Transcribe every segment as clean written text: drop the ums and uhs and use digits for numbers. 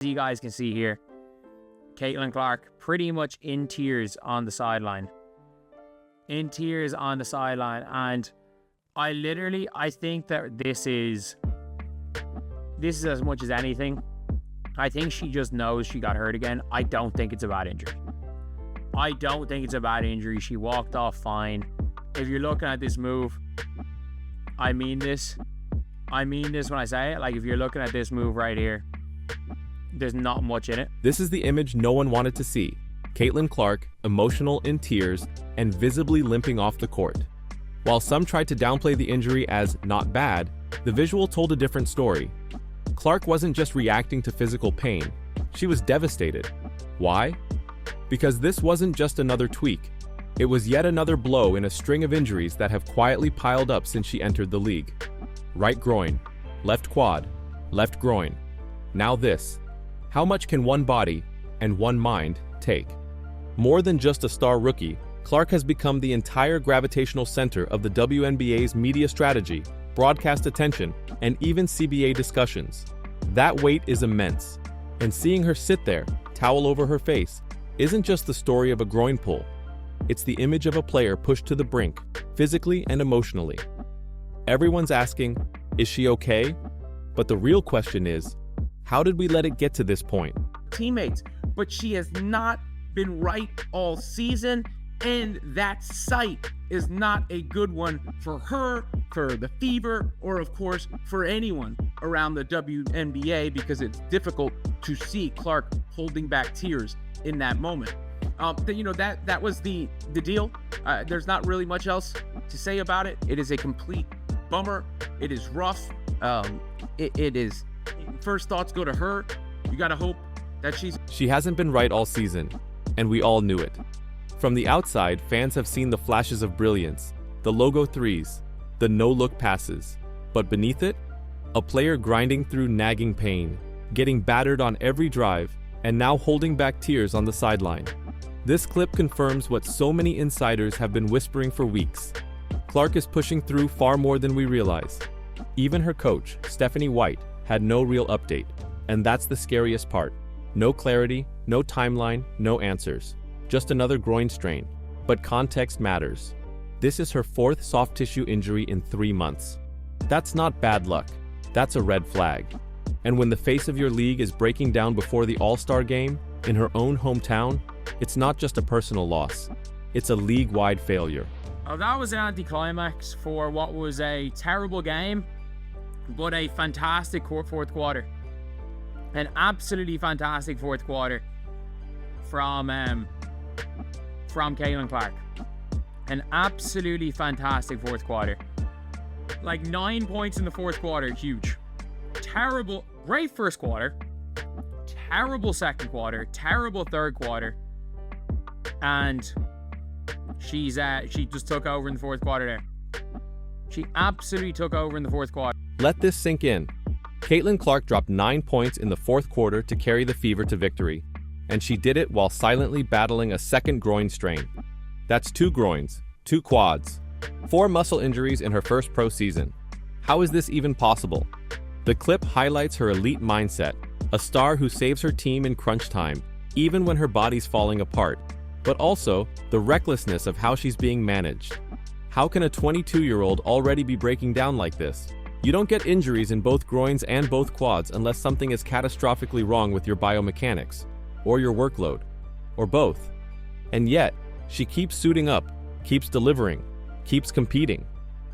As you guys can see here, Caitlin Clark pretty much in tears on the sideline. In tears on the sideline. And I think that this is as much as anything. I think she just knows she got hurt again. I don't think it's a bad injury. She walked off fine. If you're looking at this move, I mean this when I say it. Like, if you're looking at this move right here, there's not much in it. This is the image no one wanted to see. Caitlin Clark, emotional, in tears, and visibly limping off the court. While some tried to downplay the injury as not bad, the visual told a different story. Clark wasn't just reacting to physical pain. She was devastated. Why? Because this wasn't just another tweak. It was yet another blow in a string of injuries that have quietly piled up since she entered the league. Right groin, left quad, left groin. Now this. How much can one body and one mind take? More than just a star rookie, Clark has become the entire gravitational center of the WNBA's media strategy, broadcast attention, and even CBA discussions. That weight is immense, and seeing her sit there, towel over her face, isn't just the story of a groin pull. It's the image of a player pushed to the brink, physically and emotionally. Everyone's asking, is she okay? But the real question is, how did we let it get to this point? Teammates, but she has not been right all season, and that sight is not a good one for her, for the Fever, or of course for anyone around the WNBA, because it's difficult to see Clark holding back tears in that moment. That was the deal. There's not really much else to say about it. It is a complete bummer. It is rough. It is. First thoughts go to her. You gotta hope that She hasn't been right all season, and we all knew it. From the outside, fans have seen the flashes of brilliance, the logo threes, the no-look passes. But beneath it, a player grinding through nagging pain, getting battered on every drive, and now holding back tears on the sideline. This clip confirms what so many insiders have been whispering for weeks. Clark is pushing through far more than we realize. Even her coach, Stephanie White, had no real update. And that's the scariest part. No clarity, no timeline, no answers. Just another groin strain. But context matters. This is her fourth soft tissue injury in 3 months. That's not bad luck. That's a red flag. And when the face of your league is breaking down before the All-Star game, in her own hometown, it's not just a personal loss. It's a league-wide failure. Oh, that was an anticlimax for what was a terrible game, but a fantastic fourth quarter. An absolutely fantastic fourth quarter from Caitlin Clark. An absolutely fantastic fourth quarter. Like 9 points in the fourth quarter, huge. Terrible, great first quarter. Terrible second quarter. Terrible third quarter. And she just took over in the fourth quarter there. She absolutely took over in the fourth quarter. Let this sink in. Caitlin Clark dropped 9 points in the fourth quarter to carry the Fever to victory, and she did it while silently battling a second groin strain. That's 2 groins, 2 quads, 4 muscle injuries in her first pro season. How is this even possible? The clip highlights her elite mindset, a star who saves her team in crunch time, even when her body's falling apart, but also the recklessness of how she's being managed. How can a 22-year-old already be breaking down like this? You don't get injuries in both groins and both quads unless something is catastrophically wrong with your biomechanics, or your workload, or both. And yet, she keeps suiting up, keeps delivering, keeps competing.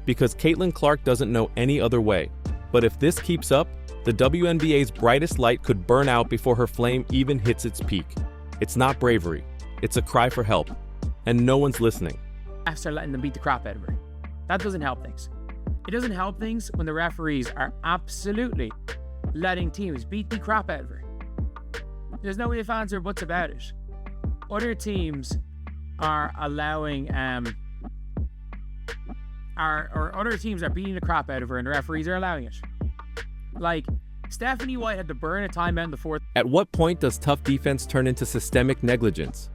Because Caitlin Clark doesn't know any other way. But if this keeps up, the WNBA's brightest light could burn out before her flame even hits its peak. It's not bravery, it's a cry for help. And no one's listening. After letting them beat the crap out of her. That doesn't help things. It doesn't help things when the referees are absolutely letting teams beat the crap out of her. There's no ifs, ands, or buts about it. Other teams are allowing, other teams are beating the crap out of her and the referees are allowing it. Like, Stephanie White had to burn a timeout in the fourth. At what point does tough defense turn into systemic negligence?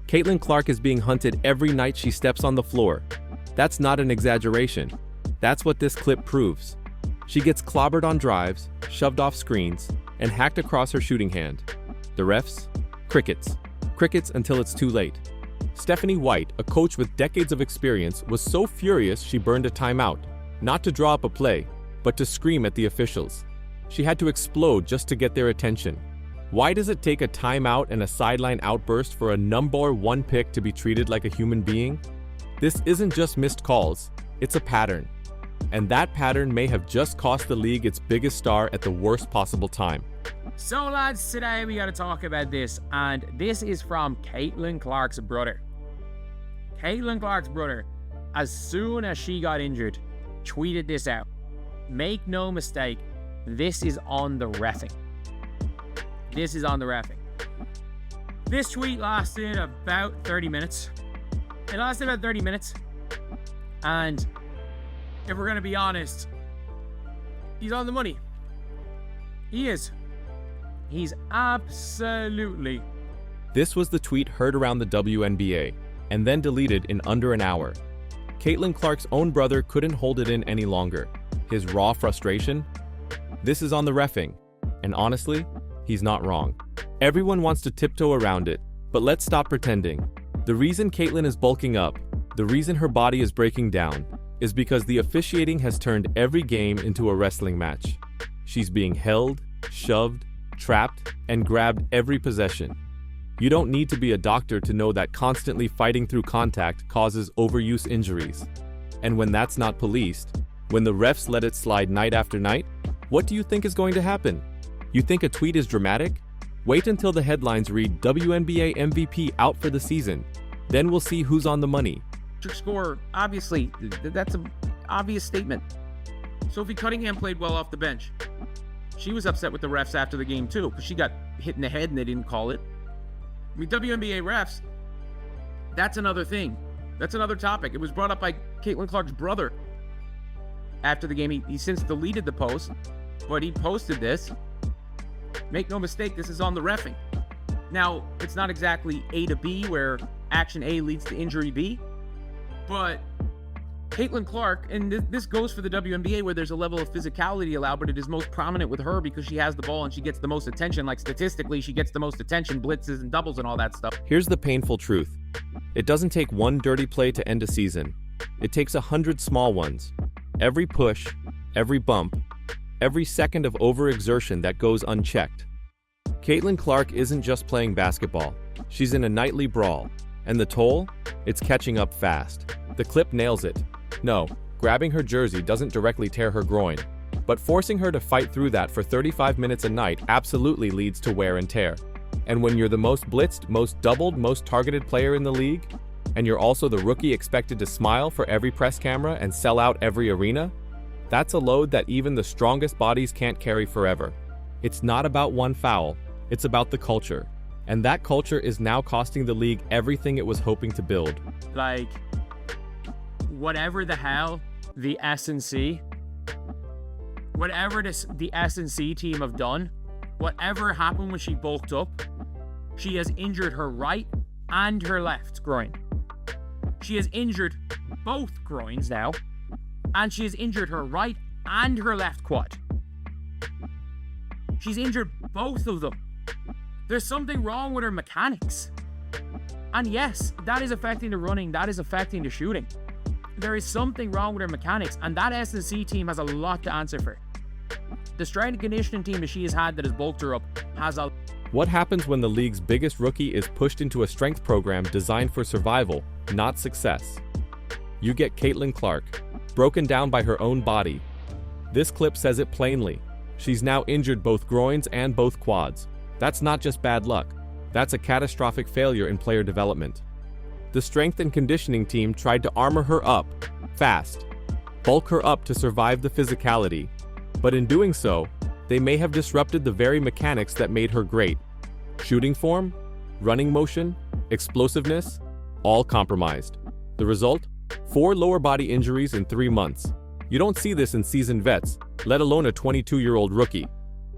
Caitlin Clark is being hunted every night she steps on the floor. That's not an That's what this clip proves. She gets clobbered on drives, shoved off screens, and hacked across her shooting hand. The refs? Crickets. Crickets until it's too late. Stephanie White, a coach with decades of experience, was so furious she burned a timeout, not to draw up a play, but to scream at the officials. She had to explode just to get their attention. Why does it take a timeout and a sideline outburst for a number 1 pick to be treated like a human being? This isn't just missed calls, it's a pattern. And that pattern may have just cost the league its biggest star at the worst possible time. So lads, today we gotta talk about this, and this is from Caitlin Clark's brother. Caitlin Clark's brother, as soon as she got injured, tweeted this out. Make no mistake, this is on the reffing. This is on the reffing. This tweet lasted about 30 minutes. It lasted about 30 minutes. And if we're gonna be honest, he's on the money. He is. He's absolutely. This was the tweet heard around the WNBA and then deleted in under an hour. Caitlin Clark's own brother couldn't hold it in any longer. His raw frustration? This is on the reffing. And honestly, he's not wrong. Everyone wants to tiptoe around it, but let's stop pretending. The reason Caitlin is bulking up, the reason her body is breaking down, is because the officiating has turned every game into a wrestling match. She's being held, shoved, trapped, and grabbed every possession. You don't need to be a doctor to know that constantly fighting through contact causes overuse injuries. And when that's not policed, when the refs let it slide night after night, what do you think is going to happen? You think a tweet is dramatic? Wait until the headlines read WNBA MVP out for the season. Then we'll see who's on the money. Score, obviously, that's an obvious statement. Sophie Cunningham played well off the bench. She was upset with the refs after the game too, because she got hit in the head and they didn't call it. I mean, WNBA refs, that's another thing. That's another topic. It was brought up by Caitlin Clark's brother after the game. He since deleted the post, but he posted this. Make no mistake, this is on the reffing. Now, it's not exactly A to B where action A leads to injury B, but Caitlin Clark, and this goes for the WNBA where there's a level of physicality allowed, but it is most prominent with her because she has the ball and she gets the most attention. Like statistically, she gets the most attention, blitzes and doubles and all that stuff. Here's the painful truth. It doesn't take one dirty play to end a season. It takes 100 small ones. Every push, every bump, every second of overexertion that goes unchecked. Caitlin Clark isn't just playing basketball. She's in a nightly brawl. And the toll? It's catching up fast. The clip nails it. No, grabbing her jersey doesn't directly tear her groin, but forcing her to fight through that for 35 minutes a night absolutely leads to wear and tear. And when you're the most blitzed, most doubled, most targeted player in the league, and you're also the rookie expected to smile for every press camera and sell out every arena, that's a load that even the strongest bodies can't carry forever. It's not about one foul, it's about the culture. And that culture is now costing the league everything it was hoping to build. Like, whatever the hell the S&C, whatever the S&C team have done, whatever happened when she bulked up, she has injured her right and her left groin. She has injured both groins now, and she has injured her right and her left quad. She's injured both of them. There's something wrong with her mechanics. And yes, that is affecting the running, that is affecting the shooting. There is something wrong with her mechanics, and that S&C team has a lot to answer for. The strength and conditioning team that she has had that has bulked her up has a... What happens when the league's biggest rookie is pushed into a strength program designed for survival, not success? You get Caitlin Clark, broken down by her own body. This clip says it plainly. She's now injured both groins and both quads. That's not just bad luck. That's a catastrophic failure in player development. The strength and conditioning team tried to armor her up, fast, bulk her up to survive the physicality. But in doing so, they may have disrupted the very mechanics that made her great. Shooting form, running motion, explosiveness, all compromised. The result? 4 lower body injuries in 3 months. You don't see this in seasoned vets, let alone a 22-year-old rookie.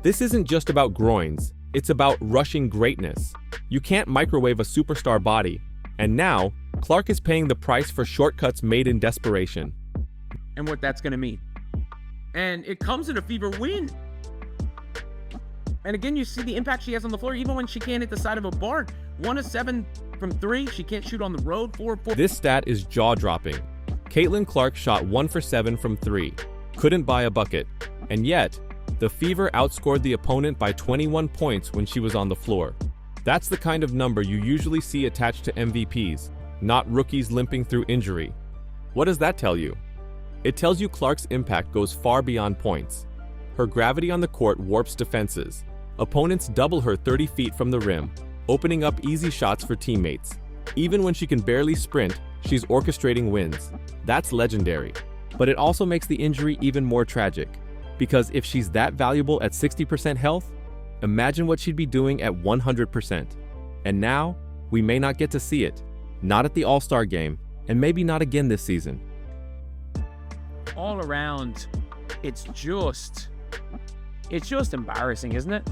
This isn't just about groins, it's about rushing greatness. You can't microwave a superstar body. And now, Clark is paying the price for shortcuts made in desperation. And what that's going to mean. And it comes in a fever win. And again, you see the impact she has on the floor, even when she can't hit the side of a bar. 1 of 7 from 3. She can't shoot on the road. 4 of 4. This stat is jaw-dropping. Caitlin Clark shot 1 for 7 from 3. Couldn't buy a bucket. And yet, the Fever outscored the opponent by 21 points when she was on the floor. That's the kind of number you usually see attached to MVPs, not rookies limping through injury. What does that tell you? It tells you Clark's impact goes far beyond points. Her gravity on the court warps defenses. Opponents double her 30 feet from the rim, opening up easy shots for teammates. Even when she can barely sprint, she's orchestrating wins. That's legendary. But it also makes the injury even more tragic. Because if she's that valuable at 60% health, imagine what she'd be doing at 100%. And now, we may not get to see it. Not at the All-Star game, and maybe not again this season. All around, it's just embarrassing, isn't it?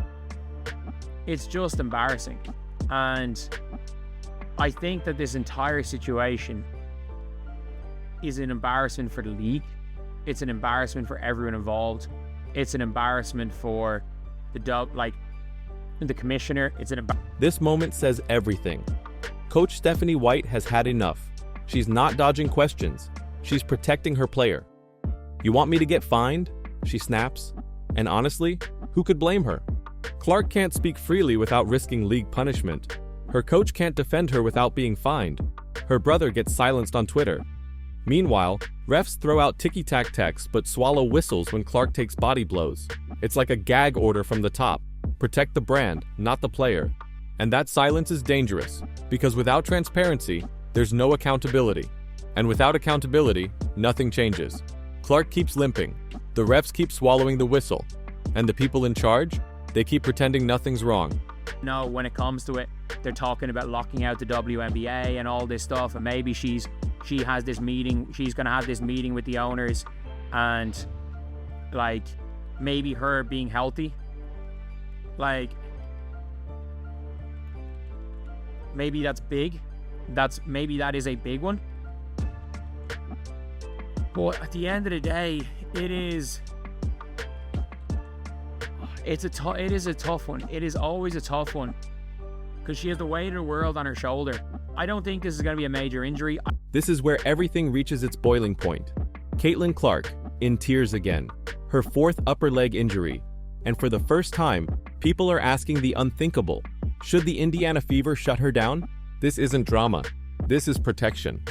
It's just embarrassing. And I think that this entire situation is an embarrassment for the league. It's an embarrassment for everyone involved. It's an embarrassment for the commissioner. This moment says everything. Coach Stephanie White has had enough. She's not dodging questions. She's protecting her player. You want me to get fined? She snaps. And honestly, who could blame her? Clark can't speak freely without risking league punishment. Her coach can't defend her without being fined. Her brother gets silenced on Twitter. Meanwhile, refs throw out ticky-tack texts but swallow whistles when Clark takes body blows. It's like a gag order from the top. Protect the brand, not the player. And that silence is dangerous, because without transparency, there's no accountability. And without accountability, nothing changes. Clark keeps limping. The refs keep swallowing the whistle. And the people in charge, they keep pretending nothing's wrong. No, when it comes to it, they're talking about locking out the WNBA and all this stuff, and maybe she has this meeting, she's gonna have this meeting with the owners, and like maybe her being healthy, like maybe that's big. Maybe that is a big one. But at the end of the day, it is a tough one. It is always a tough one because she has the weight of the world on her shoulder. I don't think this is going to be a major injury. This is where everything reaches its boiling point. Caitlin Clark, in tears again. Her 4th upper leg injury. And for the first time, people are asking the unthinkable. Should the Indiana Fever shut her down? This isn't drama. This is protection.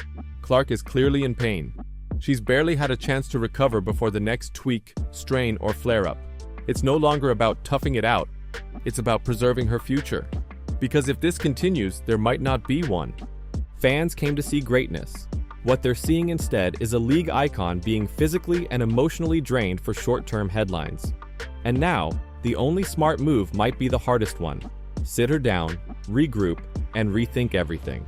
Clark is clearly in pain. She's barely had a chance to recover before the next tweak, strain, or flare-up. It's no longer about toughing it out. It's about preserving her future. Because if this continues, there might not be one. Fans came to see greatness. What they're seeing instead is a league icon being physically and emotionally drained for short-term headlines. And now, the only smart move might be the hardest one. Sit her down, regroup, and rethink everything.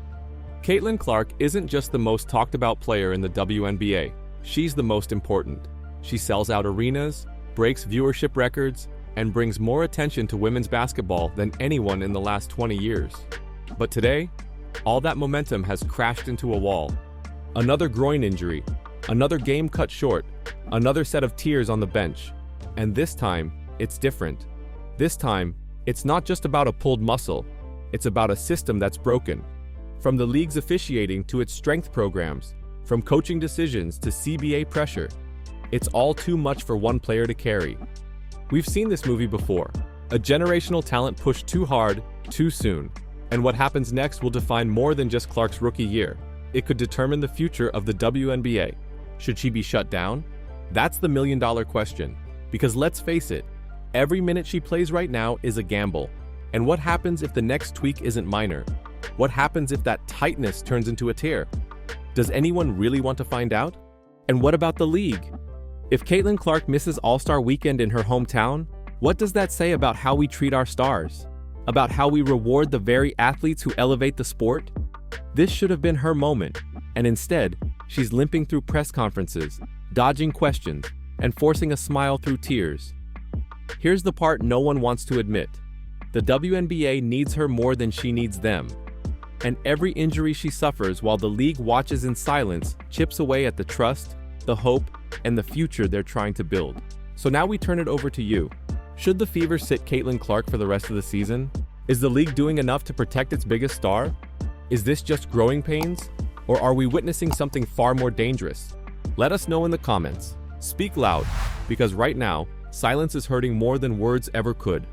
Caitlin Clark isn't just the most talked about player in the WNBA. She's the most important. She sells out arenas, breaks viewership records, and brings more attention to women's basketball than anyone in the last 20 years. But today, all that momentum has crashed into a wall. Another groin injury, another game cut short, another set of tears on the bench. And this time, it's different. This time, it's not just about a pulled muscle, it's about a system that's broken. From the league's officiating to its strength programs, from coaching decisions to CBA pressure, it's all too much for one player to carry. We've seen this movie before. A generational talent pushed too hard, too soon. And what happens next will define more than just Clark's rookie year. It could determine the future of the WNBA. Should she be shut down? That's the million-dollar question. Because let's face it, every minute she plays right now is a gamble. And what happens if the next tweak isn't minor? What happens if that tightness turns into a tear? Does anyone really want to find out? And what about the league? If Caitlin Clark misses All-Star Weekend in her hometown, what does that say about how we treat our stars? About how we reward the very athletes who elevate the sport? This should have been her moment, and instead, she's limping through press conferences, dodging questions, and forcing a smile through tears. Here's the part no one wants to admit. The WNBA needs her more than she needs them. And every injury she suffers while the league watches in silence chips away at the trust, the hope, and the future they're trying to build. So now we turn it over to you. Should the Fever sit Caitlin Clark for the rest of the season? Is the league doing enough to protect its biggest star? Is this just growing pains? Or are we witnessing something far more dangerous? Let us know in the comments. Speak loud, because right now, silence is hurting more than words ever could.